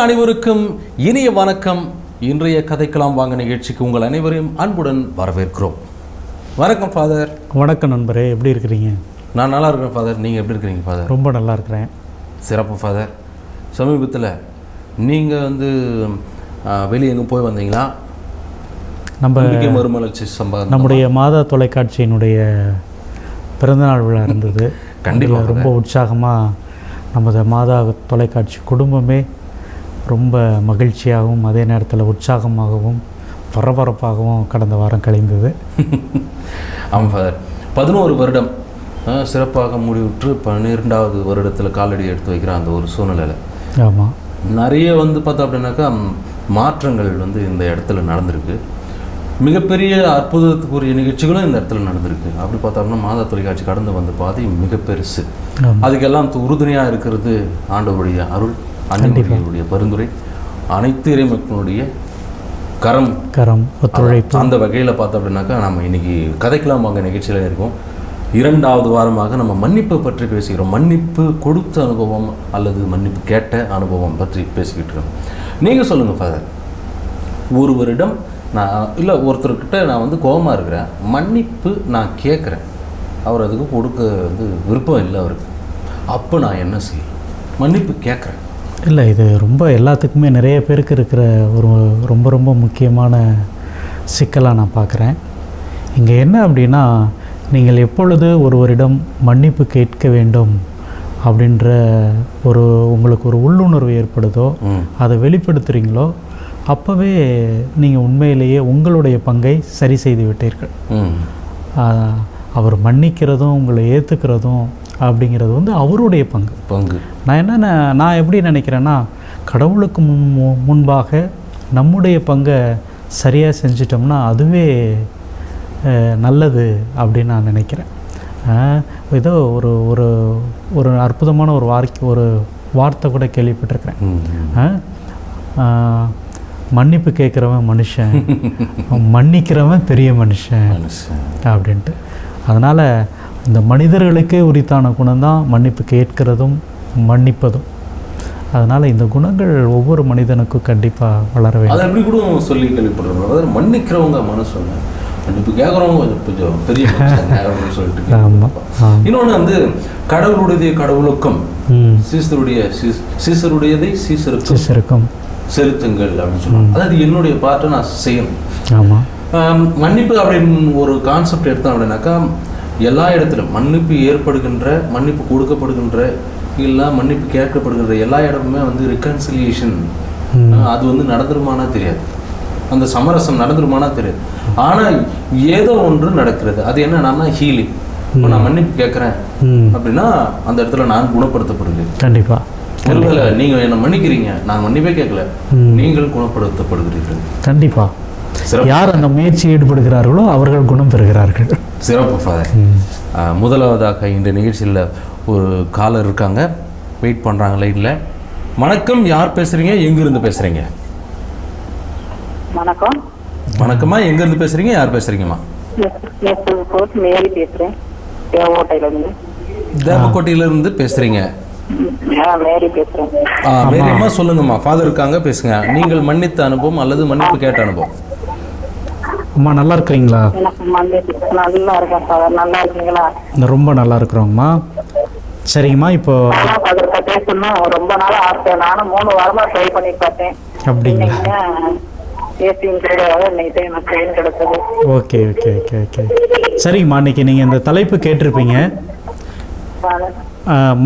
அனைவருக்கும் இனிய வணக்கம். இன்றைய கதைக்கலாம் வாங்க நிகழ்ச்சிக்கு உங்கள் அனைவரையும் அன்புடன் வரவேற்கிறோம். வணக்கம் ஃபாதர். வணக்கம் நண்பரே, எப்படி இருக்கிறீங்க? நான் நல்லா இருக்கிறேன் ஃபாதர். நீங்கள் எப்படி இருக்கிறீங்க ஃபாதர்? ரொம்ப நல்லா இருக்கிறேன். சிறப்பு ஃபாதர். சமீபத்தில் நீங்கள் வெளியே எங்கே போய் வந்தீங்களா? மறுமலர்ச்சி சம்பவம் நம்முடைய மாதா தொலைக்காட்சியினுடைய பிறந்தநாள் விழா இருந்தது. கண்டிப்பாக ரொம்ப உற்சாகமாக நமது மாதா தொலைக்காட்சி குடும்பமே ரொம்ப மகிழ்ச்சியாகவும் அதே நேரத்தில் உற்சாகமாகவும் பரபரப்பாகவும் கடந்த வாரம் கழிந்தது. ஆமாம் ஃபாதர். 11 வருடம் சிறப்பாக முடிவுற்று 12வது வருடத்தில் காலடி எடுத்து வைக்கிற அந்த ஒரு சூழ்நிலையில் ஆமாம் நிறைய பார்த்தோம் அப்படின்னாக்கா மாற்றங்கள் இந்த இடத்துல நடந்திருக்கு. மிகப்பெரிய அற்புதத்துக்குரிய நிகழ்ச்சிகளும் இந்த இடத்துல நடந்திருக்கு. அப்படி பார்த்தோம்னா மாதா தொலைக்காட்சி கடந்து வந்த பாதை மிக பெருசு. அதுக்கெல்லாம் உறுதுணையாக இருக்கிறது ஆண்டவருடைய அருள், அன்னையுடைய பரிந்துரை, அனைத்து இறைமக்களுடைய கரம் ஒத்துழைப்பு. அந்த வகையில் பார்த்தோம் அப்படின்னாக்கா நம்ம இன்னைக்கு கதைக்கலாம் வாங்க நிகழ்ச்சியில் இருக்கோம். 2வது வாரமாக நம்ம மன்னிப்பு பற்றி பேசுகிறோம். மன்னிப்பு கொடுத்த அனுபவம் அல்லது மன்னிப்பு கேட்ட அனுபவம் பற்றி பேசிக்கிட்டு இருக்கோம். நீங்கள் சொல்லுங்கள் ஃபாதர். ஒருவரிடம் ஒருத்தர்கிட்ட நான் கோபமாக இருக்கிறேன், மன்னிப்பு நான் கேட்குறேன், அவர் அதுக்கு கொடுக்க விருப்பம் இல்லை அவருக்கு. அப்போ நான் என்ன செய்யணும்? மன்னிப்பு கேட்குறேன். இல்லை, இது ரொம்ப எல்லாத்துக்குமே நிறைய பேருக்கு இருக்கிற ஒரு ரொம்ப ரொம்ப முக்கியமான சிக்கலாக நான் பார்க்குறேன். இங்கே என்ன அப்படின்னா, நீங்கள் எப்பொழுது ஒருவரிடம் மன்னிப்பு கேட்க வேண்டும் அப்படின்ற உங்களுக்கு ஒரு உள்ளுணர்வு ஏற்படுதோ, அதை வெளிப்படுத்துகிறீங்களோ, அப்போவே நீங்கள் உண்மையிலேயே உங்களுடைய பங்கை சரி செய்து விட்டீர்கள். அவர் மன்னிக்கிறதும் உங்களை ஏற்றுக்கிறதும் அப்படிங்கிறது அவருடைய பங்கு. நான் எப்படி நினைக்கிறேன்னா, கடவுளுக்கு முன்பாக நம்முடைய பங்கை சரியாக செஞ்சிட்டோம்னா அதுவே நல்லது அப்படின்னு நான் நினைக்கிறேன். ஏதோ ஒரு ஒரு அற்புதமான ஒரு வார்த்தை கூட கேள்விப்பட்டிருக்கிறேன். மன்னிப்பு கேட்குறவன் மனுஷன், மன்னிக்கிறவன் பெரிய மனுஷன் அப்படின்ட்டு. அதனால் இந்த மனிதர்களுக்கே உரித்தான குணம்தான் மன்னிப்பு கேட்கிறதும் மன்னிப்பதும். அதனால் இந்த குணங்கள் ஒவ்வொரு மனிதனுக்கும் கண்டிப்பாக வளர வேண்டும். அதை எப்படி கூட சொல்லி கேள்விப்படுறோம். மன்னிக்கிறவங்க மனுஷங்க, மன்னிப்பு கேட்குறவங்க கொஞ்சம் பெரிய மனுஷன் சொல்லிட்டு. இன்னொன்று கடவுளுடைய கடவுளுக்கும் சீசருடையதை சீசருக்கும் செலுத்துங்கள் அப்படின்னு சொல்லுவாங்க. அதாவது என்னுடைய பார்ட்டை நான் செய்யணும். ஆமாம். மன்னிப்பு அப்படின்னு ஒரு கான்செப்ட் எடுத்தோம் அப்படின்னாக்கா, எல்லா இடத்துலையும் மன்னிப்பு ஏற்படுகின்ற, மன்னிப்பு கொடுக்கப்படுகின்ற, இல்லை மன்னிப்பு கேட்கப்படுகின்ற எல்லா இடமுமே ரிகன்சிலியேஷன் அது நடந்துருமானா தெரியாது, அந்த சமரசம் நடந்துருமானா தெரியாது. ஆனால் ஏதோ ஒன்று நடக்கிறது. அது என்னன்னா ஹீலிங். இப்போ நான் மன்னிப்பு கேட்குறேன் அப்படின்னா அந்த இடத்துல நான் குணப்படுத்தப்படுகிறேன். கண்டிப்பாக. ஒருவேளை நீங்கள் என்னை மன்னிக்கிறீங்க, நான் மன்னிப்பே கேட்கல, நீங்கள் குணப்படுத்தப்படுகிறீர்கள். கண்டிப்பாக. யார் அந்த முயற்சி ஈடுபடுகிறார்களோ அவர்கள் குணம் பெறுகிறார்கள். சிறப்பு ஃபாதர். முதலாவதாக இந்த நிகழ்ச்சியில் ஒரு காலர் இருக்காங்க, வெயிட் பண்ணுறாங்க லைனில். வணக்கம். யார் பேசுகிறீங்க? எங்கேருந்து பேசுகிறீங்க? வணக்கம். வணக்கம்மா. எங்கேருந்து பேசுகிறீங்க? யார் பேசுகிறீங்கம்மா? மேரி பேசுகிறேன், தேவக்கோட்டையிலிருந்து பேசுகிறீங்க. மேரி பேசுகிறேன். மேரியம்மா சொல்லுங்கம்மா. ஃபாதர் இருக்காங்க, பேசுங்க. நீங்கள் மன்னித்த அனுபவம் அல்லது மன்னிப்பு கேட்ட அனுபவம். அம்மா நல்லா இருக்கிறீங்களா? நல்லா இருக்கேன் ஃபாதர். நல்லா இருக்கீங்களா? ரொம்ப நல்லா இருக்கிறோங்கம்மா. சரிங்கம்மா. இப்போ பேசணும் ரொம்ப நாள் ஆசை. நானும் 3 வாரமா ட்ரை பண்ணி பார்த்தேன். அப்படிங்களா? Okay okay okay okay. சரிங்கம்மா, இன்னைக்கு நீங்கள் இந்த தலைப்பு கேட்டிருப்பீங்க.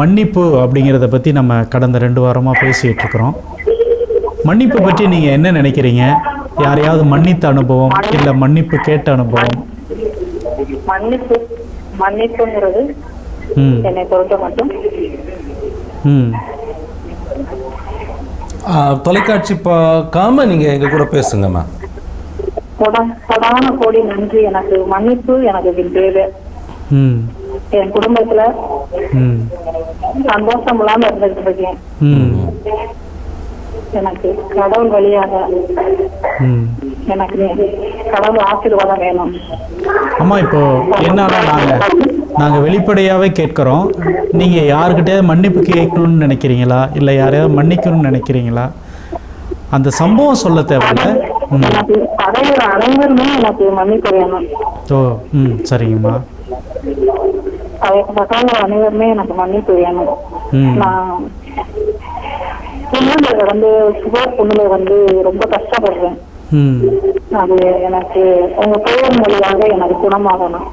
மன்னிப்பு அப்படிங்கிறத பற்றி நம்ம கடந்த 2 வாரமாக பேசிகிட்டு இருக்கிறோம். மன்னிப்பு பற்றி நீங்கள் என்ன நினைக்கிறீங்க? யாரையாவது மன்னித்த அனுபவம் இல்லை மன்னிப்பு கேட்ட அனுபவம்? மன்னிப்புங்கிறது என்னை பொறுத்த மட்டும் தொலைக்காட்சி பார்க்காம நீங்கள் எங்கள் கூட பேசுங்கம்மா. கொடான கோடி நன்றி. எனக்கு மன்னிப்பு எனக்கு தேவை. என் குடும்பத்துல சந்தோஷம் இல்லாம இருந்துட்டு இருக்கேன். எனக்கு கடவுள் வழியாக எனக்கு கடவுள் ஆசீர்வாதம் வேணும். அம்மா, இப்போ என்னன்னா நாங்கள் வெளிப்படையாகவே கேட்குறோம். நீங்கள் யாருக்கிட்டையாவது மன்னிப்பு கேட்கணும்னு நினைக்கிறீங்களா, இல்லை யாரையாவது மன்னிக்கணும்னு நினைக்கிறீங்களா, அந்த சம்பவம் சொல்ல தேவையில்ல. எனக்கு பகைவர் அனைவருமே எனக்கு மன்னிப்பு வேணும். ஓ, சரிங்கம்மா. பகைவர் அனைவருமே எனக்கு மன்னிப்பு வேணும். நான் பொண்ணுல சுகர் பொண்ணுல ரொம்ப கஷ்டப்படுறேன். அது எனக்கு உங்க பெயர் மொழியாக எனக்கு குணமாகணும்.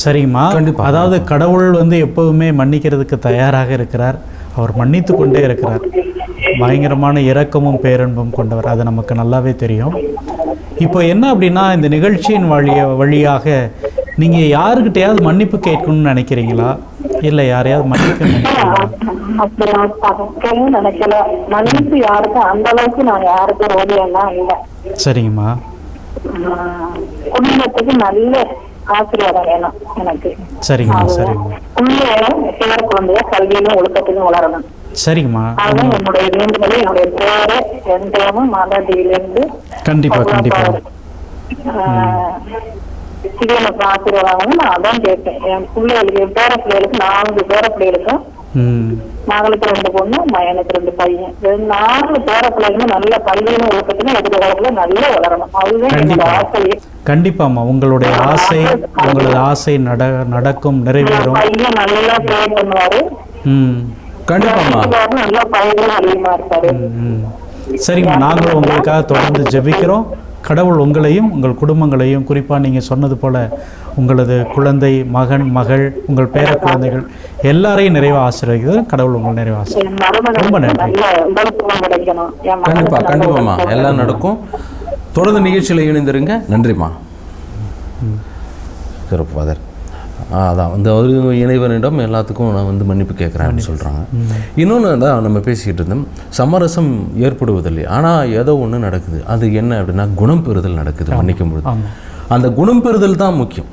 சரிங்கம்மா. அதாவது கடவுள் எப்பவுமே மன்னிக்கிறதுக்கு தயாராக இருக்கிறார். அவர் மன்னித்து கொண்டே இருக்கிறார். பயங்கரமான இரக்கமும் பேரன்பும் கொண்டவர், அது நமக்கு நல்லாவே தெரியும். இப்போ என்ன அப்படின்னா, இந்த நிகழ்ச்சியின் வழியாக நீங்க யாருக்கிட்டையாவது மன்னிப்பு கேட்கணும்னு நினைக்கிறீங்களா, இல்லை யாரையாவது மன்னிக்கணும் நினைக்கல? மன்னிப்பு யாருக்கும் அந்த அளவுக்கு நான் யாருக்கும் ஓடியெல்லாம் இல்லை. சரிங்கம்மா. குடும்பத்துக்கு நல்ல ஆசீர்வாதம் வேணும் எனக்கு. சரிங்கம்மா. சரிங்கம்மா. பேர குழந்தைய கல்வியிலும் ஒழுக்கத்திலும் வளரணும். சரிங்கம்மா. அதுதான் என்னுடைய வேண்டுதலை. என்னுடைய பேரை எந்த மாதாடியிலிருந்து கண்டிப்பா கண்டிப்பா இது எனக்கு ஆசீர்வாதம். நான் அதான் கேட்டேன். என் பிள்ளைகளுக்கு, என் பேர பிள்ளைகளுக்கு 4 பேர பிள்ளைகளுக்கும், மகளுக்கு 2 பொண்ணு, மகனுக்கு 2 பையன், 4 பேர பிள்ளைகளும் நல்ல கல்வியிலும் ஒழுக்கத்திலும் எதிர்காலத்துல நல்லா வளரணும். அதுதான் என்னோட ஆசையே. கண்டிப்பாம்மா. உங்களுடைய ஆசை, உங்களது ஆசை நடக்கும், நிறைவேறும். பையன் நல்லா ப்ரே பண்ணுவாரு. கண்டிப்பாம்மா. நல்லா பையனும் அதிகமா இருப்பாரு. சரிம்மா. நாங்களும் உங்களுக்காக தொடர்ந்து ஜெபிக்கிறோம். கடவுள் உங்களையும் உங்கள் குடும்பங்களையும், குறிப்பாக நீங்கள் சொன்னது போல் உங்களது குழந்தை, மகன், மகள், உங்கள் பேர குழந்தைகள் எல்லாரையும் நிறைவாக ஆசீர்வதிக்கிறது. கடவுள் உங்களை நிறைவாக ஆசீர்வதிக்கிறார். ரொம்ப நன்றி. கண்டிப்பாம்மா, எல்லாம் நடக்கும். தொடர்ந்து நிகழ்ச்சியில் இணைந்திருங்க. நன்றிம்மா. சிறப்பு ஃபாதர். அதான் ஒரு இறைவனிடம் எல்லாத்துக்கும் நான் மன்னிப்பு கேட்குறேன்னு சொல்கிறாங்க. இன்னொன்று தான் நம்ம பேசிக்கிட்டு இருந்தோம், சமரசம் ஏற்படுவதில்லை. ஆனால் ஏதோ ஒன்று நடக்குது. அது என்ன அப்படின்னா, குணம் பெறுதல் நடக்குது மன்னிக்கும் பொழுது. அந்த குணம் பெறுதல் தான் முக்கியம்.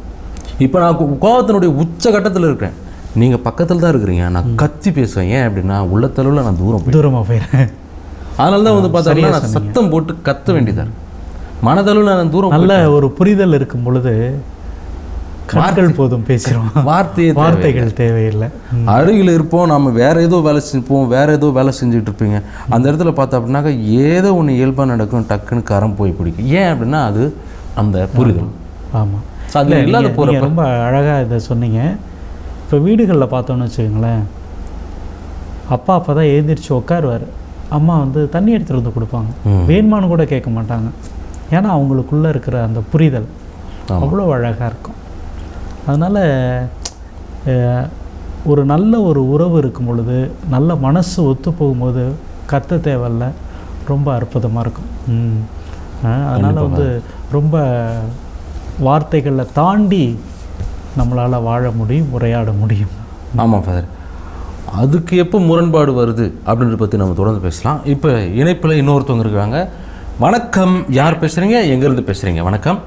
இப்போ நான் கோபத்தினுடைய உச்சகட்டத்தில் இருக்கிறேன், நீங்கள் பக்கத்தில் தான் இருக்கிறீங்க, நான் கத்தி பேசுவேன். ஏன் அப்படின்னா, உள்ளத்தளவில் நான் தூரமாக போயிடுறேன். அதனால தான் பார்த்தோம்னா நான் சத்தம் போட்டு கத்த வேண்டியதாக. மனதளவில் நான் தூரம். நல்ல ஒரு புரிதல் இருக்கும் பொழுது கண்கள் போதும் பேசுகிறோம், வார்த்தைகள் தேவையில்லை. அருகில் இருப்போம், நம்ம வேற ஏதோ வேலை செஞ்சுப்போம், வேற ஏதோ வேலை செஞ்சுட்டு இருப்பீங்க. அந்த இடத்துல பார்த்தா அப்படின்னாக்கா ஏதோ ஒன்று இயல்பாக நடக்கும், டக்குன்னு கரம் போய் பிடிக்கும். ஏன் அப்படின்னா அது அந்த புரிதல். ஆமாம், அது இல்லாத போகிற. ரொம்ப அழகாக இதை சொன்னீங்க. இப்போ வீடுகளில் பார்த்தோன்னு வச்சுக்கோங்களேன், அப்பா தான் எழுந்திரிச்சு உட்காருவார், அம்மா தண்ணி எடுத்துகிட்டு வந்து கொடுப்பாங்க, வேணுமானு கூட கேட்க மாட்டாங்க. ஏன்னா அவங்களுக்குள்ளே இருக்கிற அந்த புரிதல் அவ்வளோ அழகாக இருக்கும். அதனால் ஒரு நல்ல ஒரு உறவு இருக்கும் பொழுது, நல்ல மனசு ஒத்து போகும்போது கத்த தேவையில்ல, ரொம்ப அற்புதமாக இருக்கும். அதனால் ரொம்ப வார்த்தைகளில் தாண்டி நம்மளால் வாழ முடியும், உரையாட முடியும். ஆமாம் ஃபாதர். அதுக்கு எப்போ முரண்பாடு வருது அப்படின்றத பற்றி நம்ம தொடர்ந்து பேசலாம். இப்போ இணைப்பில் இன்னொருத்தவங்க இருக்காங்க. வணக்கம், யார் பேசுகிறீங்க, எங்கேருந்து பேசுகிறீங்க? வணக்கம்.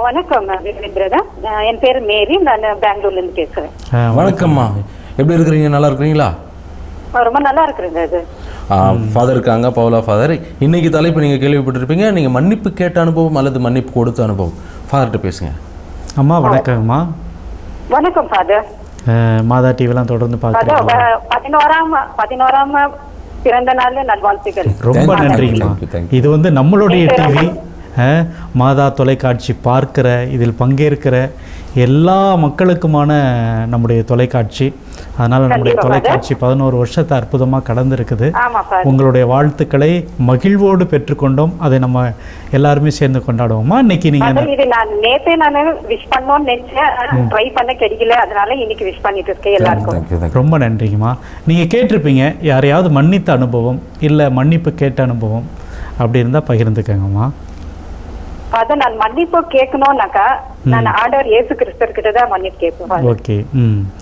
வணக்கம் பிரதர், என் பேர் மேரி, நான் பெங்களூர்ல இருந்து பேசுறேன். வணக்கம்மா, எப்படி இருக்கிறீங்க? நல்லா இருக்கிறீங்களா? ரொம்ப நல்லா இருக்கிறேங்க. ஃபாதர் இருக்காங்க, பவுலா ஃபாதர். இன்னைக்கு தலைப்பு நீங்கள் கேள்விப்பட்டிருப்பீங்க, நீங்கள் மன்னிப்பு கேட்ட அனுபவம் அல்லது மன்னிப்பு கொடுத்த அனுபவம். ஃபாதர்கிட்ட பேசுங்க. அம்மா வணக்கம்மா. வணக்கம் ஃபாதர். மாதா டிவிலாம் தொடர்ந்து பார்க்குறீங்க. 11ஆம் பிறந்த நாள் நல்வாழ்த்துக்கள். ரொம்ப நன்றிங்கம்மா. இது நம்மளுடைய டிவி, மாதா தொலைக்காட்சி பார்க்கிற, இதில் பங்கேற்கிற எல்லா மக்களுக்குமான நம்முடைய தொலைக்காட்சி. அதனால் நம்முடைய தொலைக்காட்சி 11 வருஷத்தை அற்புதமாக கடந்திருக்குது. உங்களுடைய வாழ்த்துக்களை மகிழ்வோடு பெற்றுக்கொண்டோம். அதை நம்ம எல்லாருமே சேர்ந்து கொண்டாடுவோமா? இன்னைக்கு நீங்கள் ரொம்ப நன்றிங்கம்மா. நீங்கள் கேட்டிருப்பீங்க, யாரையாவது மன்னித்த அனுபவம் இல்லை மன்னிப்பு கேட்ட அனுபவம் அப்படி இருந்தால் பகிர்ந்துக்கங்கம்மா. நான் மன்னிப்பு கேட்கணும்னாக்கா நான் ஆண்டவர் இயேசு கிறிஸ்துவர்கிட்ட தான் மன்னிப்பு கேட்பேன். ஓகே,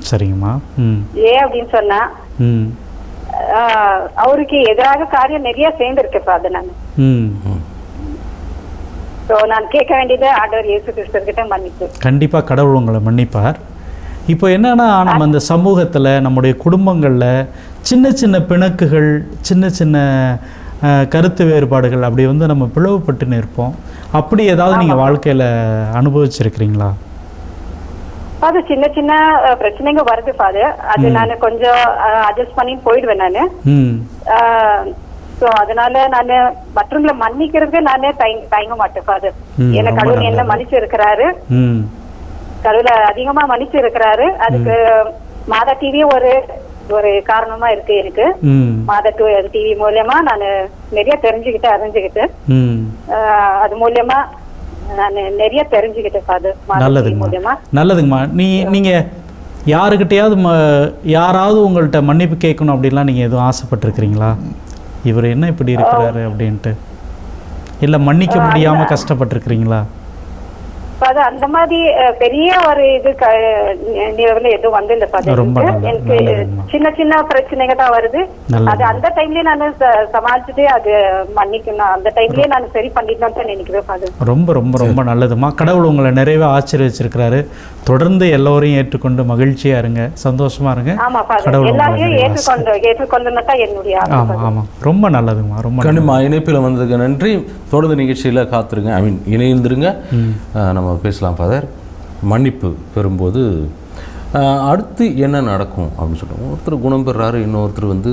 சரிங்கம்மா. ஏன் அப்படின்னு சொன்னா, அவருக்கு எதிராக காரியம் நிறைய சேர்ந்து இருக்கு ஃபாதர். நான் கேட்க வேண்டியது ஆண்டவர் இயேசு கிறிஸ்துவர்கிட்ட மன்னிப்பு. கண்டிப்பா கடவுள் உங்களை மன்னிப்பார். இப்போ என்னன்னா, நம்ம இந்த சமூகத்துல, நம்முடைய குடும்பங்கள்ல சின்ன சின்ன பிணக்குகள், சின்ன சின்ன கருத்து வேறுபாடுகள் அப்படி நம்ம பிளவுபட்டு இருப்போம். அப்படி ஏதாவது நீங்க வாழ்க்கையில அனுபவிச்சிருக்கிறீங்களா? அது சின்ன சின்ன பிரச்சனைங்க வருது ஃபாதர். அது நான் கொஞ்சம் அட்ஜஸ்ட் பண்ணி போயிடுவேன். நான் சோ அதனால நானு மற்றவங்களை மன்னிக்கிறதுக்கு நானே தயங்க மாட்டேன் ஃபாதர். என்ன கடவுள் என்ன மன்னிச்சு இருக்கிறாரு, கடவுளை அதிகமா மன்னிச்சு இருக்கிறாரு. அதுக்கு மாதா டிவி ஒரு காரணமா இருக்கு எனக்கு. மாதா டிவி மூலியமா நான் நிறைய அறிஞ்சுக்கிட்டு அது மூலியமா நான் நிறைய தெரிஞ்சுக்கிட்டேன் ஃபாதர். நல்லதுங்கம்மா, நல்லதுங்கம்மா. நீங்க யாருக்கிட்டையாவது யாராவது உங்கள்கிட்ட மன்னிப்பு கேட்கணும் அப்படின்லாம் நீங்கள் எதுவும் ஆசைப்பட்டிருக்கிறீங்களா? இவர் என்ன இப்படி இருக்கிறாரு அப்படின்ட்டு, இல்லை மன்னிக்க முடியாமல் கஷ்டப்பட்டிருக்கிறீங்களா? அந்த மாதிரி பெரிய ஒரு இது எதுவும் வந்து இல்ல ஃபாதர். எனக்கு சின்ன சின்ன பிரச்சனைங்க தான் வருது. அது அந்த டைம்லயே நான் சமாளிச்சுட்டு அது மன்னிக்கணும், அந்த டைம்லயே நான் சரி பண்ணிட்டேன்னு தான் நினைக்கிறேன் ஃபாதர். ரொம்ப ரொம்ப ரொம்ப நல்லதுமா. கடவுள் உங்களை நிறையவே ஆச்சரியச்சிருக்கிறாரு. தொடர்ந்து எல்லோரையும் ஏற்றுக்கொண்டு மகிழ்ச்சியா இருங்க, சந்தோஷமா இருங்க. ஆமா ஃபாதர், எல்லாரையும் ஏற்றுக்கொண்டு தான் என்னுடைய. ஆமா ஆமா, ரொம்ப நல்லதுமா, ரொம்ப கண்டிப்பா. இணைப்பில் வந்ததுக்கு நன்றி. தொடர்ந்து நிகழ்ச்சியில் காத்துருங்க, ஐ மீன் இணைந்திருங்க. நம்ம பேசலாம் ஃபாதர். மன்னிப்பு பெறும்போது அடுத்து என்ன நடக்கும் அப்படின்னு சொல்லுவோம். ஒருத்தர் குணம் பெறாரு, இன்னொருத்தர் வந்து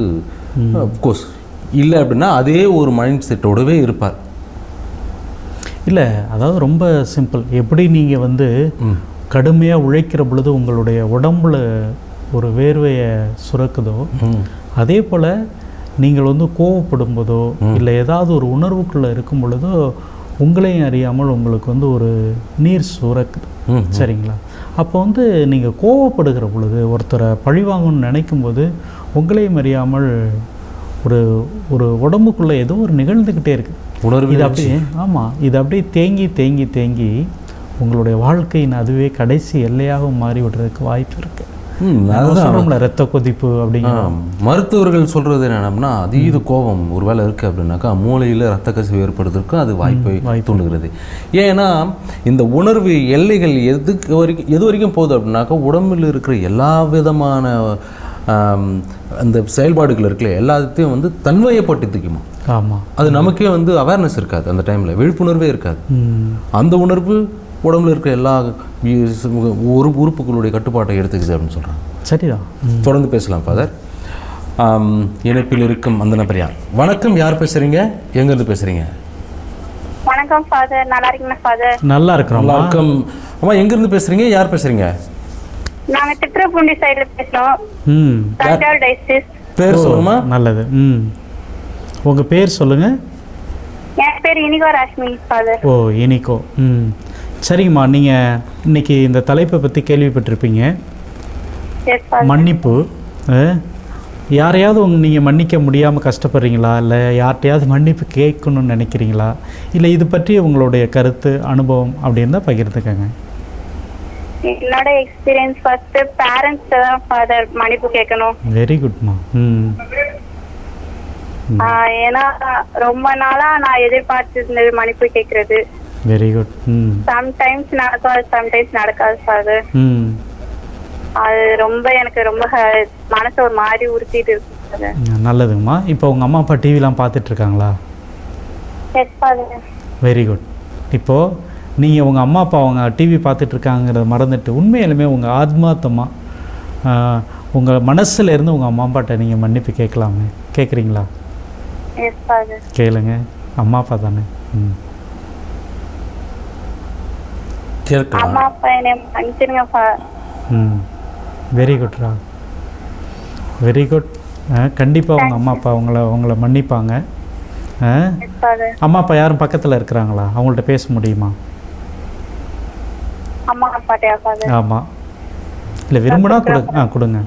அஃப்கோர்ஸ் இல்லை அப்படின்னா அதே ஒரு மைண்ட் செட்டோடவே இருப்பார். இல்லை, அதாவது ரொம்ப சிம்பிள். எப்படி நீங்கள் வந்து கடுமையாக உழைக்கிற பொழுது உங்களுடைய உடம்புல ஒரு வேர்வையை சுரக்குதோ, அதே போல் நீங்கள் வந்து கோவப்படும் போதோ இல்லை ஏதாவது ஒரு உணர்வுக்குள்ளே இருக்கும் பொழுதோ உங்களையும் அறியாமல் உங்களுக்கு வந்து ஒரு நீர் சுரக்குது. சரிங்களா? அப்போ வந்து நீங்கள் கோவப்படுகிற பொழுது, ஒருத்தரை பழிவாங்கணும்னு நினைக்கும் போது உங்களையும் அறியாமல் ஒரு ஒரு உடம்புக்குள்ளே ஏதோ ஒரு நிகழ்ந்துக்கிட்டே இருக்குது உணர்வு. இது அப்படியே ஆமாம், இது அப்படியே தேங்கி தேங்கி தேங்கி உங்களுடைய வாழ்க்கையின் அதுவே கடைசி எல்லையாக மாறி விடுறதுக்கு வாய்ப்பு இருக்குது. ரத்த கொதிப்பு அப்படிங்கிற மருத்துவர்கள் சொல்றது என்னன்னா, அதீத கோபம் ஒருவேளை இருக்கு அப்படின்னாக்கா மூளையில் ரத்த கசிவு ஏற்படுவதற்கு அது வாய்ப்பை தூண்டுகிறது. ஏன்னா இந்த உணர்வு எல்லைகள் எது வரைக்கும் போகுது அப்படின்னாக்கா உடம்பில் இருக்கிற எல்லா விதமான அந்த செயல்பாடுகள் இருக்குல்ல, எல்லாத்தையும் வந்து தன்மையப்பட்டுக்குமா. ஆமாம், அது நமக்கே வந்து அவேர்னஸ் இருக்காது, அந்த டைமில் விழிப்புணர்வே இருக்காது. அந்த உணர்வு உடம்புல இருக்க எல்லா உறுப்புகளுடைய கட்டுப்பாட்டை எடுத்துக்குது அப்படின்னு சொல்கிறாங்க. சரிதான், தொடர்ந்து பேசலாம் ஃபாதர். இணைப்பில் இருக்கும் அந்த நபர் யார்? வணக்கம், யார் பேசுகிறீங்க, எங்கேருந்து பேசுகிறீங்க? வணக்கம் ஃபாதர், நல்லா இருக்கீங்களா ஃபாதர்? நல்லா இருக்கிறோம். வணக்கம் அம்மா, எங்கேருந்து பேசுகிறீங்க, யார் பேசுகிறீங்க? நாங்க திட்டப்பூண்டி சைடுல பேசுறோம். தஞ்சாவூர் டைஸ்ட்ரிக்ட். பேர் சொல்லுமா? நல்லது. உங்கள் பேர் சொல்லுங்க. என் பேர் இனிகோ ராஷ்மி ஃபாதர். ஓ, இனிகோ. சரிங்கம்மா, நீங்கள் இன்னைக்கு இந்த தலைப்பை பற்றி கேள்விப்பட்டிருப்பீங்க, மன்னிப்பு. யாரையாவது நீங்கள் மன்னிக்க முடியாமல் கஷ்டப்படுறீங்களா, இல்லை யார்கிட்டையாவது மன்னிப்பு கேட்கணும்னு நினைக்கிறீங்களா, இல்லை இது பற்றி உங்களுடைய கருத்து அனுபவம் அப்படின்னு தான் பகிர்ந்துக்கங்க. என்னோட எக்ஸ்பீரியன்ஸ் ஃபர்ஸ்ட் பேரண்ட்ஸ் தான் ஃபாதர் மன்னிப்பு கேட்கணும். வெரி குட்மா. ஏன்னா ரொம்ப நாளா நான் எதிர்பார்த்திருந்தது மன்னிப்பு கேட்கறது. Very good. சம்டைம்ஸ் நடக்காது, சம்டைம்ஸ் நடக்காது ஃபாதர். அது ரொம்ப எனக்கு ரொம்ப மனசு ஒரு மாதிரி உறுத்திட்டு இருக்கு. நல்லதுங்கம்மா. இப்போ உங்கள் அம்மா அப்பா டிவிலாம் பார்த்துட்டு இருக்காங்களா? Yes father. Very good. இப்போது நீங்கள் உங்கள் அம்மா அப்பா அவங்க டிவி பார்த்துட்ருக்காங்கிறத மறந்துட்டு உண்மையிலுமே உங்கள் ஆத்மார்த்தமாக உங்கள் மனசில் இருந்து உங்கள் அம்மா அப்பாட்ட நீங்கள் மன்னிப்பு கேட்கலாமே. கேட்குறீங்களா? கேளுங்க, அம்மா அப்பா தானே. அம்மா அப்பா என்னை மன்னிச்சிருங்கப்பா. வெரி குட்ரா, வெரி குட். கண்டிப்பாக உங்கள் அம்மா அப்பா உங்களை மன்னிப்பாங்க. அம்மா அப்பா யாரும் பக்கத்தில் இருக்கிறாங்களா? அவங்கள்ட்ட பேச முடியுமா? ஆமாம், இல்லை விரும்புனா கொடுங்க. கொடுங்க.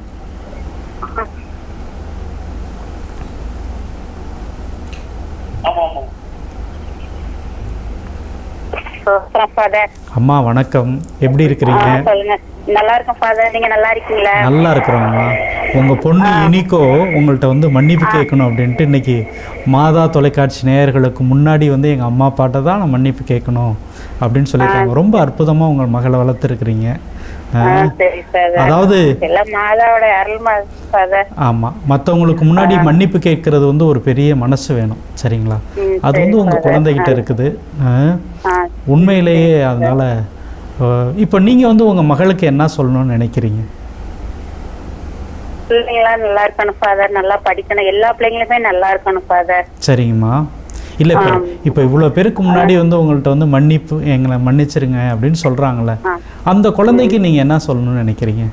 அம்மா வணக்கம், எப்படி இருக்கிறீங்க? நல்லா இருக்கேன் ஃபாதர், நீங்க நல்லா இருக்கீங்களா? நல்லா இருக்கிறோம்மா. உங்கள் பொண்ணு இனிக்கோ உங்கள்கிட்ட வந்து மன்னிப்பு கேட்கணும் அப்படின்ட்டு இன்னைக்கு மாதா தொலைக்காட்சி நேயர்களுக்கு முன்னாடி வந்து எங்கள் அம்மா அப்பாட்ட தான் நான் மன்னிப்பு கேட்கணும் அப்படின்னு சொல்லியிருக்காங்க. ரொம்ப அற்புதமாக உங்கள் மகளை வளர்த்துருக்குறீங்க. அதாவது ஆமாம், மற்றவங்களுக்கு முன்னாடி மன்னிப்பு கேட்கறது வந்து ஒரு பெரிய மனசு வேணும். சரிங்களா? அது வந்து உங்கள் குழந்தைகிட்ட இருக்குது உண்மையிலேயே. அதனால இப்போ நீங்கள் வந்து உங்கள் மகளுக்கு என்ன சொல்லணும்னு நினைக்கிறீங்க? பிள்ளைங்களாம் நல்லா இருக்கணும் ஃபாதர், நல்லா படிக்கணும், எல்லா பிள்ளைங்களுமே நல்லா இருக்கணும் ஃபாதர். சரிங்கம்மா. இல்லை இப்போ இவ்வளோ பேருக்கு முன்னாடி வந்து உங்கள்கிட்ட வந்து மன்னிப்பு, எங்களை மன்னிச்சிருங்க அப்படின்னு சொல்கிறாங்களே, அந்த குழந்தைக்கு நீங்கள் என்ன சொல்லணும்னு நினைக்கிறீங்க?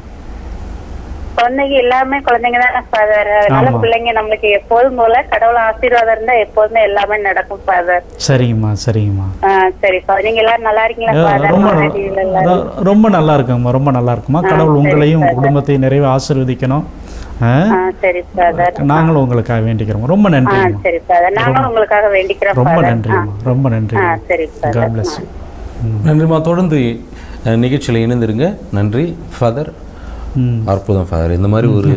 குழந்தைங்க எல்லாமே குழந்தைங்க தானே ஃபாதர். அதனால பிள்ளைங்க நம்மளுக்கு எப்போதும் போல கடவுள் ஆசீர்வாதம் இருந்தா எப்போதுமே எல்லாமே நடக்கும் ஃபாதர். சரிங்கம்மா சரிங்கம்மா. சரி ஃபாதர், நீங்க எல்லாரும் நல்லா இருக்கீங்களா ஃபாதர்? ரொம்ப நல்லா இருக்குங்கம்மா, ரொம்ப நல்லா இருக்குமா. கடவுள் உங்களையும் உங்க குடும்பத்தையும் நிறைய ஆசீர்வதிக்கணும். சரி ஃபாதர், நாங்களும் உங்களுக்காக வேண்டிக்கிறோம். ரொம்ப நன்றி. சரி ஃபாதர், நாங்களும் உங்களுக்காக வேண்டிக்கிறோம். ரொம்ப நன்றி, ரொம்ப நன்றி. சரி ஃபாதர், God bless you. நன்றிம்மா. தொடர்ந்து நிகழ்ச்சியில் இணைந்திருங்க. நன்றி ஃபாதர். அற்புதம் ஃபாதர். இந்த மாதிரி ஒரு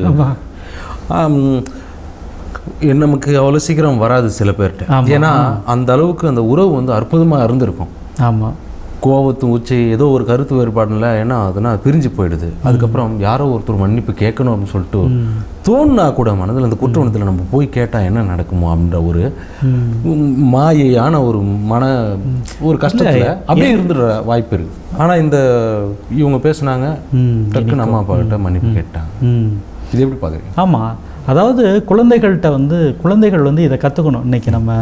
நமக்கு அவ்வளோ சீக்கிரம் வராது சில பேர்கிட்ட. ஏன்னா அந்த அளவுக்கு அந்த உறவு வந்து அற்புதமாக இருந்திருக்கும். ஆமாம். கோபத்தும் உச்சி ஏதோ ஒரு கருத்து வேறுபாடுல ஏன்னா அதனால் பிரிஞ்சு போயிடுது. அதுக்கப்புறம் யாரோ ஒருத்தர் மன்னிப்பு கேட்கணும் அப்படின்னு சொல்லிட்டு தோணுனா கூட மனதில் அந்த குற்றவனத்தில் நம்ம போய் கேட்டால் என்ன நடக்குமோ அப்படின்ற ஒரு மாயையான ஒரு கஷ்டத்தில் அப்படியே இருந்துடுற வாய்ப்பு இருக்குது. ஆனால் இந்த இவங்க பேசுனாங்க, டக்குன்னு அம்மா அப்பா கிட்ட மன்னிப்பு கேட்டாங்க. இது எப்படி பார்க்குறீங்க? ஆமாம், அதாவது குழந்தைகள் வந்து இதை கற்றுக்கணும். இன்றைக்கி நம்ம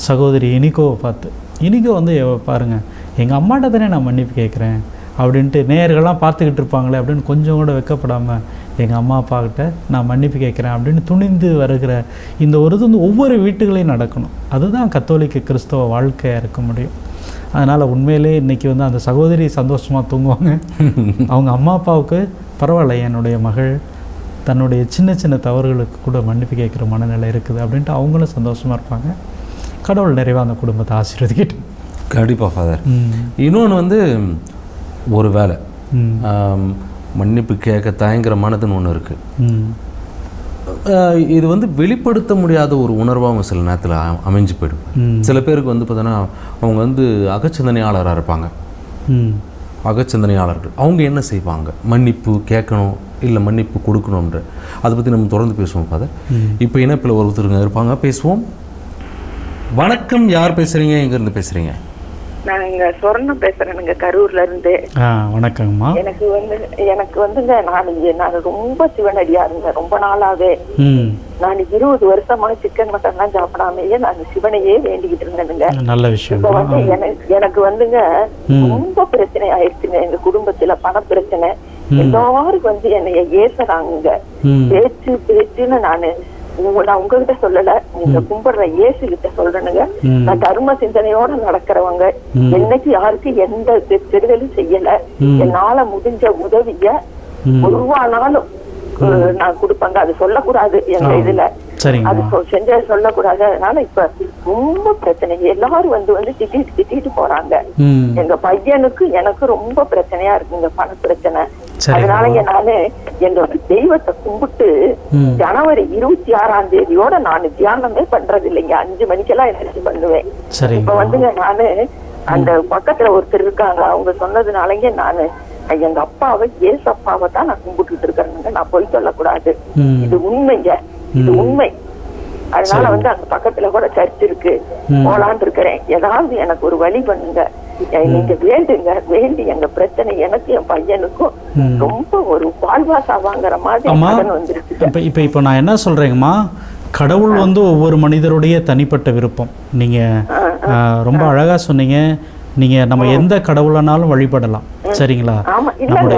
சகோதரி இனிகோவை பார்த்து, இனிகோ வந்து பாருங்கள், எங்கள் அம்மாட்ட தானே நான் மன்னிப்பு கேட்குறேன் அப்படின்ட்டு நேயர்கள்லாம் பார்த்துக்கிட்டு இருப்பாங்களே அப்படின்னு கொஞ்சம் கூட வெக்கப்படாமல் எங்கள் அம்மா அப்பாக்கிட்ட நான் மன்னிப்பு கேட்குறேன் அப்படின்னு துணிந்து வருகிற இந்த ஒரு இது வந்து ஒவ்வொரு வீட்டுகளையும் நடக்கணும். அதுதான் கத்தோலிக்க கிறிஸ்தவ வாழ்க்கையாக இருக்க முடியும். அதனால் உண்மையிலே இன்றைக்கி வந்து அந்த சகோதரி சந்தோஷமாக தூங்குவாங்க. அவங்க அம்மா அப்பாவுக்கு பரவாயில்ல, என்னுடைய மகள் தன்னுடைய சின்ன சின்ன தவறுகளுக்கு கூட மன்னிப்பு கேட்குற மனநிலை இருக்குது அப்படின்ட்டு அவங்களும் சந்தோஷமாக இருப்பாங்க. கடவுள் நிறைவாக அந்த குடும்பத்தை ஆசீர்வதிக்கிட்டு. கண்டிப்பாக ஃபாதர். இன்னொன்று வந்து ஒரு வேலை மன்னிப்பு கேட்க தயங்குற மனதுன்னு ஒன்று இருக்குது. இது வந்து வெளிப்படுத்த முடியாத ஒரு உணர்வாகவும் சில நேரத்தில் அமைஞ்சு போயிடும். சில பேருக்கு வந்து பார்த்தோன்னா அவங்க வந்து அகச்சிந்தனையாளராக இருப்பாங்க. அகச்சிந்தனையாளர்கள் அவங்க என்ன செய்வாங்க? மன்னிப்பு கேட்கணும் இல்லை மன்னிப்பு கொடுக்கணுன்ற அதை பற்றி நம்ம தொடர்ந்து பேசுவோம் ஃபாதர். இப்போ இணைப்பில் ஒருத்தருங்க இருப்பாங்க, பேசுவோம். வணக்கம், யார் பேசுகிறீங்க? எங்கேருந்து பேசுகிறீங்க? நான் இங்க சொர்ணம் பேசுறேனுங்க, கரூர்ல இருந்து. வணக்கம்மா. எனக்கு வந்துங்க நான் ரொம்ப சிவனடியா இருந்தேன் ரொம்ப நாளாவே. நான் 20 வருஷமா சிக்கன் மட்டன் எல்லாம் சாப்பிடாமையே நான் சிவனையே வேண்டிக்கிட்டு இருந்தேனுங்க. நல்ல விஷயம். இப்ப வந்து எனக்கு வந்துங்க ரொம்ப பிரச்சனை ஆயிடுச்சுங்க. எங்க குடும்பத்துல பண பிரச்சனை. எல்லாரும் வந்து என்னைய ஏசுறாங்க. பேச்சுன்னு நான் உங்ககிட்ட சொல்லல, நீங்க கும்பிடுற இயேசு கிட்ட சொல்றேனுங்க. நான் தர்ம சிந்தனையோட நடக்கிறவங்க, என்னைக்கு யாருக்கு எந்த கெடுதலும் செய்யல. என்னால முடிஞ்ச உதவிய ஒரு ரூபானாலும் நான் கொடுப்பேங்க. அது சொல்லக்கூடாது எங்க இதுல, அது செஞ்ச சொல்லக்கூடாது. அதனால இப்ப ரொம்ப பிரச்சனை. எல்லாரும் வந்து திட்டிட்டு போறாங்க. எங்க பையனுக்கு எனக்கு ரொம்ப பிரச்சனையா இருக்குங்க, பண பிரச்சனை. அதனால நானு எங்க தெய்வத்தை கும்பிட்டு ஜனவரி 26ஆம் தேதியோட நான் தியானமே பண்றது இல்லைங்க. 5 மணிக்கெல்லாம் எழுச்சி பண்ணுவேன். இப்ப வந்துங்க நானு அந்த பக்கத்துல ஒருத்தர் இருக்காங்க, அவங்க சொன்னதுனாலங்க நானு எங்க அப்பாவை ஏசு அப்பாவை தான் நான் கும்பிட்டு இருக்கிறேங்க. நான் போய் சொல்லக்கூடாது, இது உண்மைங்க, இது உண்மை. அதனால வந்து அங்க பக்கத்துல கூட சர்ச் இருக்கு, போலான் இருக்கிறேன். ஏதாவது எனக்கு ஒரு வழி பண்ணுங்க, நீங்க வேண்டுங்க. வேண்டி எங்க பிரச்சனை எனக்கு என் பையனுக்கும் ரொம்ப ஒரு வாழ்வாசா வாங்குற மாதிரி வந்துருக்கு. இப்ப நான் என்ன சொல்றேங்கம்மா, கடவுள் வந்து ஒவ்வொரு மனிதருடைய தனிப்பட்ட விருப்பம். நீங்க ரொம்ப அழகா சொன்னீங்க. நீங்க நம்ம எந்த கடவுளானாலும் வழிபடலாம், சரிங்களா? ஆமா, இல்லங்க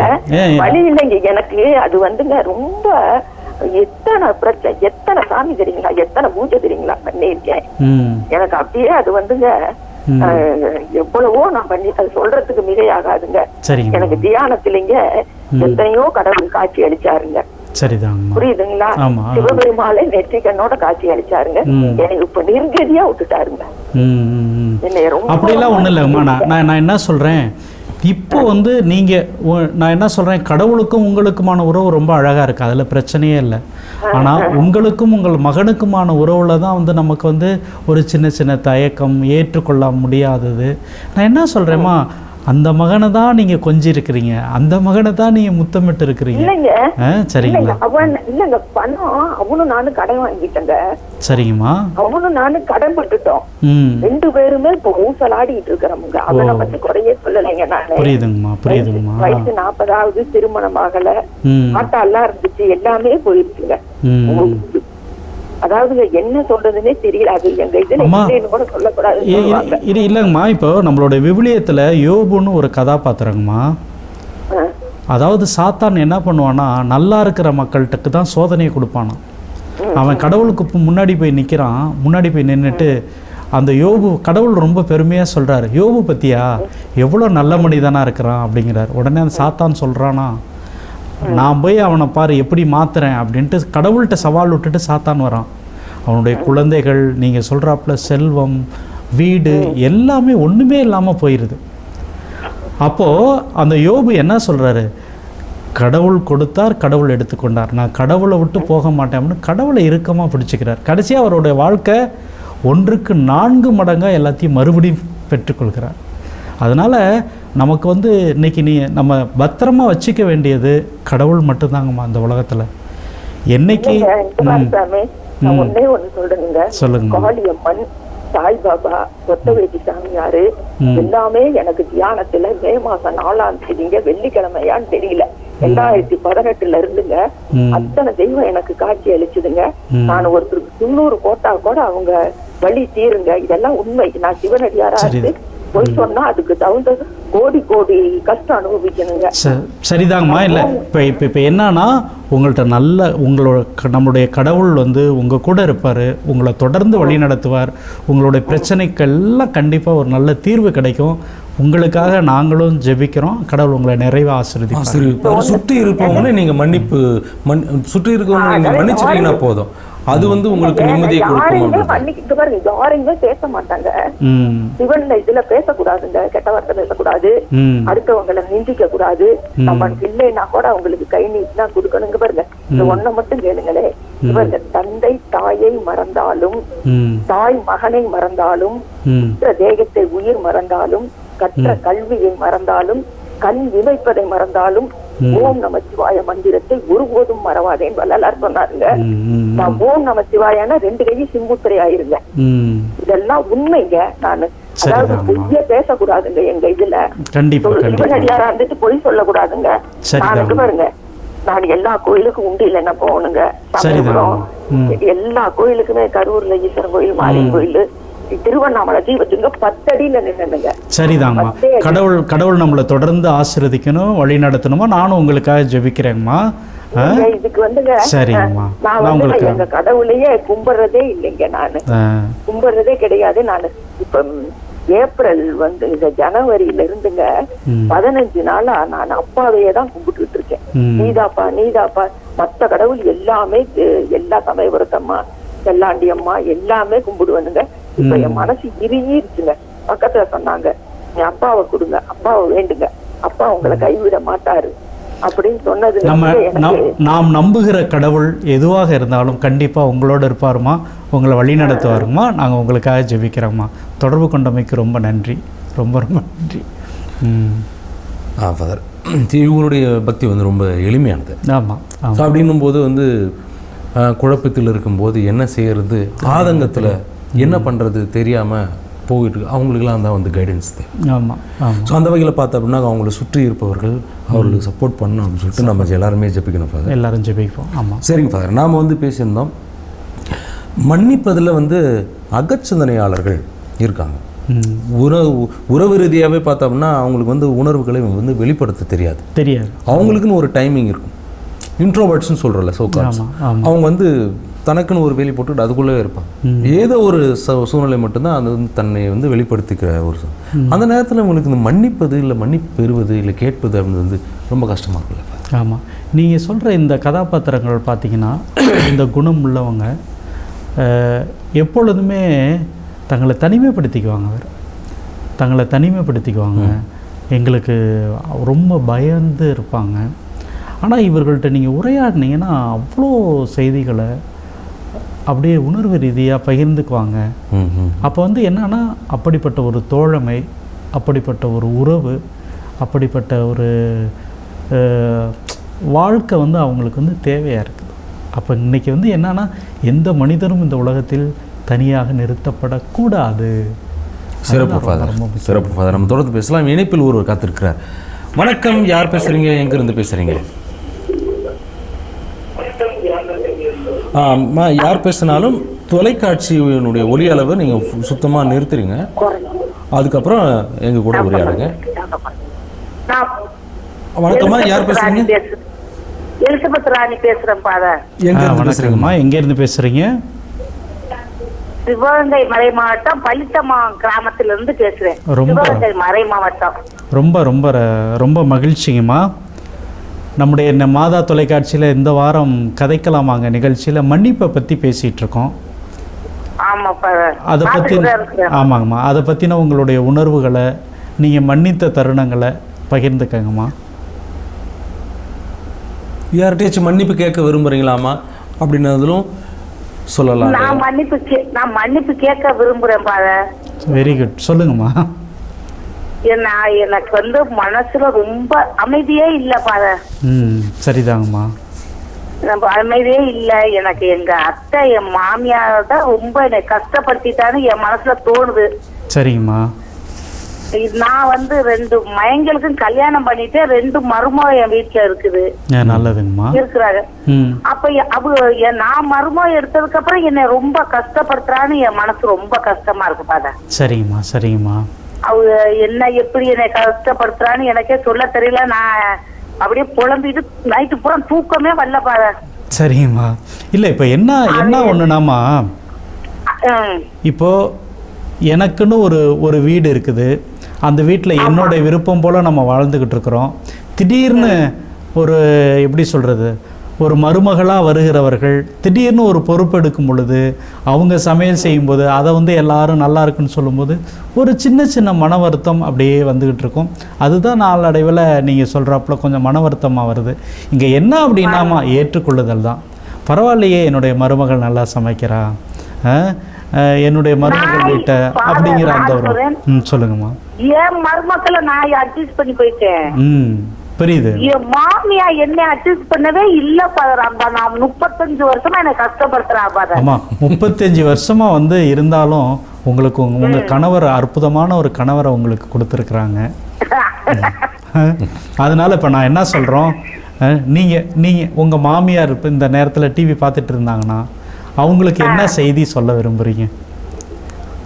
வழி இல்லைங்க எனக்கு. அது வந்துங்க ரொம்ப எத்தனை பிரச்சனை, எத்தனை சாமி தெரியுங்களா, எத்தனை பூஜை தெரியுங்களா பண்ணிருக்கேன். எனக்கு அப்படியே அது வந்துங்க எவ்வளவோ நான் பண்ணி அது சொல்றதுக்கு மிகையாகாதுங்க. எனக்கு தியானத்திலங்க எத்தனையோ கடவுள் காட்சி அளிச்சாருங்க. புரியுதுங்களா? சிவபெருமாளை நெற்றிக்கண்ணோட காட்சி அளிச்சாருங்க. எனக்கு இப்ப நிர்கதியா விட்டுட்டாருங்க. அப்படிலாம் ஒண்ணும் இல்லைங்கம்மா. நான் என்ன சொல்றேன், இப்போ வந்து நான் என்ன சொல்றேன், கடவுளுக்கும் உங்களுக்குமான உறவு ரொம்ப அழகா இருக்கு, அதுல பிரச்சனையே இல்லை. ஆனா உங்களுக்கும் உங்கள் மகனுக்குமான உறவுல தான் வந்து நமக்கு வந்து ஒரு சின்ன சின்ன தயக்கம், ஏற்றுக்கொள்ள முடியாதது. நான் என்ன சொல்றேம்மா, அந்த மகனை தான் நீங்கள் கொஞ்சிருக்கிறீங்க, அந்த மகனை தான் நீங்கள் முத்தமிட்டு இருக்கிறீங்க. இல்லைங்க சரிங்களா? அவன் இல்லைங்க, பணம் அவனும் நானும் கடன் வாங்கிட்டேங்க. சரிங்கம்மா. அவனும் நானும் கடன் பட்டுட்டோம். 2 பேருமே இப்போ ஊசலாடிட்டு இருக்கிறவங்க. அவனை பத்தி குறையே சொல்லலைங்க நானு. புரியுதுங்கம்மா, புரியுதுங்கம்மா. வயசு 40 திருமணம் ஆகல, ஆட்டா எல்லாம் இருந்துச்சு, எல்லாமே போயிருச்சுங்க. அதாவது என்ன சொல்றதுன்னே தெரியல. அது எங்க இதுல கூட சொல்லக்கூடாது. இல்லைங்கம்மா, இப்போ நம்மளோட விவிலியத்துல யோபுன்னு ஒரு கதாபாத்திரங்கம்மா. அதாவது சாத்தான் என்ன பண்ணுவான்னா, நல்லா இருக்கிற மக்கள்கிட்ட தான் சோதனையை கொடுப்பானா. அவன் கடவுளுக்கு முன்னாடி போய் நிற்கிறான். முன்னாடி போய் நின்றுட்டு அந்த யோபு, கடவுள் ரொம்ப பெருமையாக சொல்கிறாரு, யோபு பற்றியா எவ்வளோ நல்ல மனிதனாக இருக்கிறான் அப்படிங்கிறார். உடனே அந்த சாத்தான் சொல்கிறானா, நான் போய் அவனை பாரு எப்படி மாத்துறேன் அப்படின்ட்டு கடவுள்கிட்ட சவால் விட்டுட்டு சாத்தான் வரான். அவனுடைய குழந்தைகள், நீங்கள் சொல்கிறாப்புல செல்வம், வீடு எல்லாமே ஒன்றுமே இல்லாமல் போயிடுது. அப்போது அந்த யோபு என்ன சொல்கிறாரு, கடவுள் கொடுத்தார், கடவுள் எடுத்துக்கொண்டார், நான் கடவுளை விட்டு போக மாட்டேன் அப்படின்னு கடவுளை இறுக்கமாக பிடிச்சிக்கிறார். கடைசியாக அவருடைய வாழ்க்கை 1க்கு 4 மடங்காக எல்லாத்தையும் மறுபடியும் பெற்றுக்கொள்கிறார். அதனால் நமக்கு வந்து இன்னைக்கு நம்ம பத்திரமா வச்சுக்க வேண்டியது கடவுள் மட்டும்தாங்கம்மா அந்த உலகத்தில். என்னைக்கு ஒன்னே ஒண்ணு சொல்றேங்க, சொல்லுங்க. காளியம்மன், சாய்பாபா, கொத்தவேதி சாமியாரு எல்லாமே எனக்கு தியானத்துல மே மாசம் 4ஆம் தேதிங்க, வெள்ளிக்கிழமையான்னு தெரியல, 2018 இருந்துங்க அத்தனை தெய்வம் எனக்கு காட்சி அளிச்சுதுங்க. நான் ஒருத்தருக்கு 90 போட்டா கூட அவங்க வழி தீருங்க. இதெல்லாம் உண்மை. நான் சிவனடியாரா இருந்து போய் சொன்னா அதுக்கு தகுந்த கோடி கோடி கஷ்டம் அனுபவிக்கணுங்க. சரிதாங்கம்மா. இல்லை இப்போ என்னன்னா, உங்கள்கிட்ட நல்ல நம்மளுடைய கடவுள் வந்து உங்கள் கூட இருப்பார், உங்களை தொடர்ந்து வழி நடத்துவார். உங்களுடைய பிரச்சனைக்கெல்லாம் கண்டிப்பாக ஒரு நல்ல தீர்வு கிடைக்கும். உங்களுக்காக நாங்களும் ஜெபிக்கிறோம். கடவுள் உங்களை நிறைவாக ஆசீர்வதிப்பார். சுற்றி இருப்பவங்களே நீங்கள் சுற்றி இருக்கவங்க நீங்கள் மன்னிச்சிட்டீங்கன்னா போதும், அது வந்து உங்களுக்கு நிம்மதியை கொடுக்கும். யாரையுமே பேச மாட்டாங்க. சிவன் இதுல பேசக்கூடாதுங்க, கெட்ட வார்த்தை பேசக்கூடாது, அடுத்தவங்களை நிந்திக்க கூடாது. நம்ம இல்லைன்னா கூட அவங்களுக்கு கை நீட்டினா கொடுக்கணுங்க. பாருங்க, இந்த ஒன்ன மட்டும் கேளுங்களே, இவங்க தந்தை தாயை மறந்தாலும், தாய் மகனை மறந்தாலும், தேகத்தை உயிர் மறந்தாலும், கற்ற கல்வியை மறந்தாலும், கண் இமைப்பதை மறந்தாலும், ஓம் நமச்சிவாய மந்திரத்தை ஒருபோதும் மறவாதேன்னு வள்ளலார் சொன்னாருங்க. நான் ஓம் நமச்சிவாயனா 2 கையும் சிம்புத்திரை ஆயிருங்க. இதெல்லாம் உண்மைங்க. நானு அதாவது பொய்ய பேசக்கூடாதுங்க. எங்க இதுல சிவனடியாரா இருந்துட்டு பொய் சொல்லக்கூடாதுங்க. நானுக்கு பாருங்க, நான் எல்லா கோயிலுக்கும் உண்டு இல்லைன்னா போகணுங்க. சமயபுரம் எல்லா கோயிலுக்குமே, கரூர்ல ஈஸ்வரன் கோயில், மாரியம்மன் கோயில், திருவண்ணாமலை தீபத்துங்க 10 அடியில நின்னுங்க. சரிதாங்கம்மா. கடவுள் நம்மளை தொடர்ந்து ஆசீர்வதிக்கணும், வழி நடத்தணுமா. நானும் உங்களுக்காக ஜெபிக்கிறேங்கம்மா. இதுக்கு வந்துங்க, நான் வந்து எங்க கடவுளையே கும்பிடுறதே இல்லைங்க. நானு கும்பிடுறதே கிடையாது. நானு இப்ப ஏப்ரல் வந்து இந்த ஜனவரியில இருந்துங்க 15 நாளா நான் அப்பாவையே தான் கும்பிட்டு இருக்கேன். நீதாப்பா நீதாப்பா. மத்த கடவுள் எல்லாமே, எல்லா சமயபுரத்தம்மா, செல்லாண்டி அம்மா எல்லாமே கும்பிடுவானுங்க. இப்ப என் மனசு இறுகிருச்சுங்க. பக்கத்துல சொன்னாங்க, நீ அப்பாவை கொடுங்க, அப்பாவை வேண்டுங்க, அப்பா உங்களை கைவிட மாட்டாரு அப்படின்னு சொன்னது. நாம் நம்புகிற கடவுள் எதுவாக இருந்தாலும் கண்டிப்பா உங்களோட இருப்பாருமா, உங்களை வழி நடத்துவாருமா. நாங்க உங்களுக்காக ஜெபிக்கிறோம்மா. தொடர்பு கொண்டமைக்கு ரொம்ப நன்றி, ரொம்ப ரொம்ப நன்றி. ஃபாதர், இவங்களுடைய பக்தி வந்து ரொம்ப எளிமையானது. ஆமாம். அப்படின்னும் போது வந்து குழப்பத்தில் இருக்கும்போது என்ன செய்யறது, ஆதங்கத்தில் என்ன பண்ணுறது தெரியாமல் போயிட்டு அவங்களுக்குலாம் தான் வந்து கைடன்ஸ் தேவை. ஆமாம். ஸோ அந்த வகையில் பார்த்தோம் அப்படின்னா அவங்களை சுற்றி இருப்பவர்கள் அவர்களுக்கு சப்போர்ட் பண்ணணும் அப்படின்னு சொல்லிட்டு நம்ம எல்லாருமே ஜெபிக்கணும் ஃபாதர். எல்லாரும் ஜெபிப்போம். ஆமாம். சரிங்க ஃபாதர், நாம் வந்து பேசியிருந்தோம் மன்னிப்பதில் வந்து அகச்சிந்தனையாளர்கள் இருக்காங்க. உறவு ரீதியாகவே பார்த்தோம்னா அவங்களுக்கு வந்து உணர்வுகளை வந்து வெளிப்படுத்த தெரியாது. அவங்களுக்குன்னு ஒரு டைமிங் இருக்கும். இன்ட்ரோவர்ட்ஸ்னு சொல்கிறோம்ல, சோகால்ஸ், அவங்க வந்து தனக்குன்னு ஒரு வேலி போட்டுட்டு அதுக்குள்ளே இருப்பாங்க. ஏதோ ஒரு சூழ்நிலை மட்டும்தான் அது வந்து தன்னை வந்து வெளிப்படுத்திக்கிற ஒரு அந்த நேரத்தில் உங்களுக்கு இந்த மன்னிப்பது இல்லை மன்னிப்பு பெறுவது இல்லை கேட்பது அப்படின்னு வந்து ரொம்ப கஷ்டமாக இருக்குல்ல. ஆமாம். நீங்கள் சொல்கிற இந்த கதாபாத்திரங்கள் பார்த்தீங்கன்னா இந்த குணம் உள்ளவங்க எப்பொழுதுமே தங்களை தனிமைப்படுத்திக்குவாங்க. எங்களுக்கு ரொம்ப பயந்து இருப்பாங்க. ஆனால் இவர்கள்ட்ட நீங்கள் உரையாடினீங்கன்னா அவ்வளோ செய்திகளை அப்படியே உணர்வு ரீதியாக பகிர்ந்துக்குவாங்க. அப்போ வந்து என்னன்னா, அப்படிப்பட்ட ஒரு தோழமை, அப்படிப்பட்ட ஒரு உறவு அப்படிப்பட்ட ஒரு வாழ்க்கை வந்து அவங்களுக்கு வந்து தேவையாக இருக்குது. அப்போ இன்றைக்கி வந்து என்னன்னா, எந்த மனிதரும் இந்த உலகத்தில் தனியாக நிறுத்தப்படக்கூடாது. சிறப்பு ஃபாதர், சிறப்பு ஃபாதர். நம்ம தொடர்ந்து பேசலாம். இணைப்பில் ஒருவர் காத்திருக்கிறார். வணக்கம், யார் பேசுகிறீங்க, எங்கேருந்து பேசுகிறீங்க? யார் பேசினாலும் தொலைக்காட்சியினுடைய ஒலி அளவை நீங்கள் சுத்தமாக நிறுத்துறீங்க, அதுக்கப்புறம் எங்கள் கூட உரையாடுங்க. வணக்கம்மா, யார் பேசுறீங்க? எலிசபெத் ராணி பேசுறேன் ஃபாதர். வணக்கம்மா, எங்கேருந்து பேசுகிறீங்க? சிவகங்கை மறை மாவட்டம் பள்ளித்தம்மா கிராமத்திலிருந்து பேசுறேன். சிவகங்கை மறை மாவட்டம். ரொம்ப ரொம்ப ரொம்ப மகிழ்ச்சிங்கம்மா. நம்முடைய இந்த மாதா தொலைக்காட்சியில் இந்த வாரம் கதைக்கலாமாங்க நிகழ்ச்சியில் மன்னிப்பை பற்றி பேசிகிட்டு இருக்கோம். அதை பற்றி ஆமாங்கம்மா, அதை பற்றின உங்களுடைய உணர்வுகளை, நீங்கள் மன்னித்த தருணங்களை பகிர்ந்துக்கங்கம்மா. யார்கிட்டயாச்சும் மன்னிப்பு கேட்க விரும்புறீங்களாமா அப்படின்னதும் சொல்லலாம். நான் மன்னிப்பு கேட்க விரும்புறேன் ஃபாதர். வெரி குட், சொல்லுங்கம்மா. எனக்கு வந்து மனசுல ரொம்ப அமைதியே இல்ல ஃபாதர். சரிதாங்கம்மா. அமைதியே இல்ல. எனக்கு எங்க அத்தை, என் மாமியார் தான் ரொம்ப என்னை கஷ்டப்படுத்திட்டான்னு என் மனசுல தோணுது. சரிங்கம்மா. நான் வந்து 2 மயங்களுக்கும் கல்யாணம் பண்ணிட்டு 2 மருமக என் வீட்டுல இருக்குது. நல்லதுங்கம்மா. இருக்கிறாங்க. அப்ப நான் மருமக எடுத்ததுக்கு அப்புறம் என்னை ரொம்ப கஷ்டப்படுத்துறான்னு என் மனசு ரொம்ப கஷ்டமா இருக்கு பாதா. சரிங்கம்மா, சரிங்கம்மா. அவங்க என்ன எப்படி என்னை கஷ்டப்படுத்துறான்னு எனக்கே சொல்ல தெரியல. நான் அப்படியே புலம்பிட்டு நைட்டு பூரா தூக்கமே வரல பாதா. சரிங்கம்மா. இல்ல இப்ப என்ன ஒண்ணுனாமா, இப்போ எனக்குன்னு ஒரு வீடு இருக்குது. அந்த வீட்டில் என்னோட விருப்பம் போல் நம்ம வாழ்ந்துக்கிட்டு இருக்கிறோம். திடீர்னு ஒரு எப்படி சொல்கிறது, ஒரு மருமகளாக வருகிறவர்கள் திடீர்னு ஒரு பொறுப்பெடுக்கும் பொழுது, அவங்க சமையல் செய்யும்போது அதை வந்து எல்லாரும் நல்லா இருக்குன்னு சொல்லும்போது ஒரு சின்ன மன வருத்தம் அப்படியே வந்துக்கிட்டு இருக்கும். அதுதான் நாளடைவில் நீங்கள் சொல்கிறாப்புல கொஞ்சம் மன வருத்தமாக வருது. இங்கே என்ன அப்படின்னாமா, ஏற்றுக்கொள்ளுதல் தான். பரவாயில்லையே, என்னுடைய மருமகள் நல்லா சமைக்கிறா, என்னுடைய மருமகள் வீட்டை அப்படிங்கிற அந்த ஒரு சொல்லுங்கம்மா. என் மருமக்களை நான் அட்ஜஸ்ட் பண்ணி போயிட்டேன். புரியுது. என் மாமியா என்ன அட்ஜஸ்ட் பண்ணவே இல்ல பாதர். நான் 35 வருஷமா என்ன கஷ்டப்படுத்துறேன் பாதர். ஆமா, 35 வருஷமா வந்து இருந்தாலும் உங்களுக்கு உங்க கணவர் அற்புதமான ஒரு கணவரை உங்களுக்கு கொடுத்துருக்குறாங்க. அதனால இப்ப நான் என்ன சொல்றோம், நீங்க உங்க மாமியார் இப்ப இந்த நேரத்துல டிவி பார்த்துட்டு இருந்தாங்கன்னா அவங்களுக்கு என்ன செய்தி சொல்ல விரும்புறீங்க?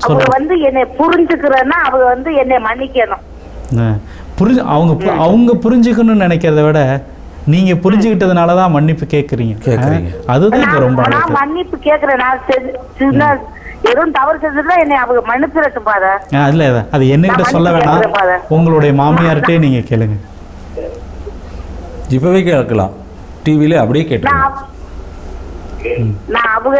அவங்க வந்து என்னை புரிஞ்சுக்கிறேன்னா அவங்க வந்து என்னை மன்னிக்கணும். அவங்க புரிஞ்சுக்கணும்னு நினைக்கிறத விட நீங்க புரிஞ்சுக்கிட்டதுனாலதான் மன்னிப்பு கேட்கறீங்க. அதுதான் ரொம்ப மன்னிப்பு கேட்கிறேன். நான் சின்ன எதுவும் தவறு செஞ்சுட்டா என்னை அவங்க மன்னிச்சிடட்டும் பாதா. இல்ல அது என்னகிட்ட சொல்ல வேணாம், உங்களுடைய மாமியார்கிட்டே நீங்க கேளுங்க. இப்பவே கேட்கலாம், டிவில அப்படியே கேட்கலாம். நான் அவங்க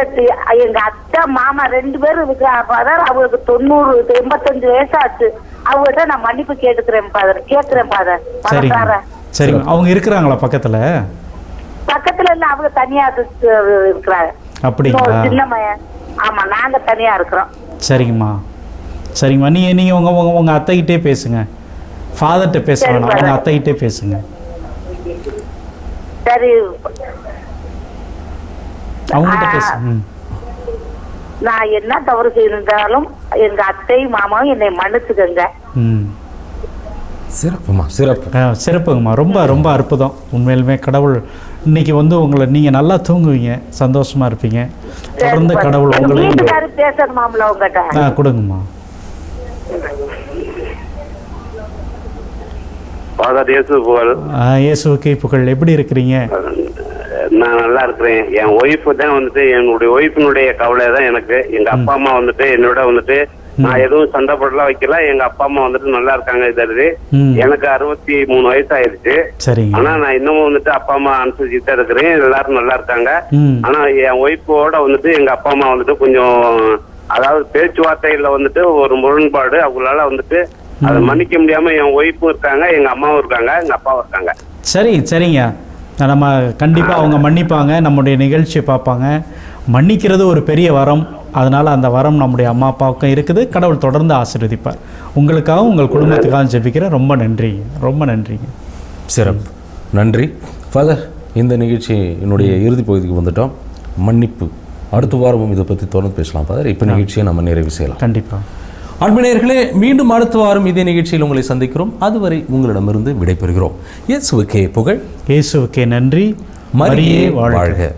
எங்க அத்தை மாமா 2 பேரும் பாதர். அவங்களுக்கு 90-85 வயசாச்சு. அவங்ககிட்ட நான் மன்னிப்பு கேட்டுக்கிறேன் பாதர். சரி, அவங்க இருக்கிறாங்களா பக்கத்துல? பக்கத்துல இல்ல, அவங்க தனியா இருக்கிறாங்க. அப்படிங்களா? சின்ன மயன். ஆமா, நாங்க தனியா இருக்கிறோம். சரிங்கம்மா. நீங்க உங்க அத்தைகிட்டே பேசுங்க. ஃபாதர்கிட்ட பேச வேணாம், உங்க அத்தைகிட்டே பேசுங்க. சரி, அவங்ககிட்ட பேசுங்க. நான் என்ன தவறு செய்திருந்தாலும் எங்க அத்தை மாமாவும் என்னை மன்னிச்சுக்கங்க. சிறப்புங்கம்மா. ரொம்ப ரொம்ப அற்புதம். உண்மையிலுமே கடவுள் இன்னைக்கு வந்து உங்களை, நீங்க நல்லா தூங்குவீங்க, சந்தோஷமா இருப்பீங்க. தொடர்ந்து கடவுள் உங்களை பேசணுமாம்ல உங்ககிட்ட கொடுங்கம்மா. இயேசுவுக்கு புகழ். எப்படி இருக்கிறீங்க? நான் நல்லா இருக்கிறேன். என் ஒய்ஃப் தான் வந்துட்டு, என்னுடைய ஒய்ஃபினுடைய கவலை தான் எனக்கு. எங்க அப்பா அம்மா வந்துட்டு என்னோட வந்துட்டு நான் எதுவும் சண்டை போடலாம் வைக்கல. எங்க அப்பா அம்மா வந்துட்டு நல்லா இருக்காங்க. இது எனக்கு 63 வயசு ஆயிடுச்சு. ஆனா நான் இன்னமும் வந்துட்டு அப்பா அம்மா அனுசரிச்சுட்டு தான் இருக்கிறேன். எல்லாரும் நல்லா இருக்காங்க. ஆனா என் ஒய்ஃபோட வந்துட்டு எங்க அப்பா அம்மா வந்துட்டு கொஞ்சம், அதாவது பேச்சுவார்த்தையில வந்துட்டு ஒரு முரண்பாடு. அவங்களால வந்துட்டு அதை மன்னிக்க முடியாம என் ஒய்ஃபும் இருக்காங்க, எங்க அம்மாவும் இருக்காங்க, எங்க அப்பாவும் இருக்காங்க. சரிங்க. நம்ம கண்டிப்பாக அவங்க மன்னிப்பாங்க, நம்முடைய நிகழ்ச்சியை பார்ப்பாங்க. மன்னிக்கிறது ஒரு பெரிய வரம். அதனால் அந்த வரம் நம்முடைய அம்மா அப்பாவுக்கும் இருக்குது. கடவுள் தொடர்ந்து ஆசீர்வதிப்பார். உங்களுக்காகவும் உங்கள் குடும்பத்துக்காகவும் ஜெபிக்கிறேன். ரொம்ப நன்றிங்க, ரொம்ப நன்றிங்க. சிறப்பு, நன்றி ஃபாதர். இந்த நிகழ்ச்சி என்னுடைய இறுதி பகுதிக்கு வந்துட்டோம். மன்னிப்பு, அடுத்த வாரமும் இதை பற்றி தொடர்ந்து பேசலாம் ஃபாதர். இப்போ நிகழ்ச்சியை நம்ம நிறைவு செய்யலாம். கண்டிப்பாக. அன்பினர்களே, மீண்டும் அடுத்த வாரம் இதே நிகழ்ச்சியில் உங்களை சந்திக்கிறோம். அதுவரை உங்களிடமிருந்து விடைபெறுகிறோம். இயேசுவுக்கே புகழ், இயேசுவுக்கே நன்றி, மரியே வாழ்க.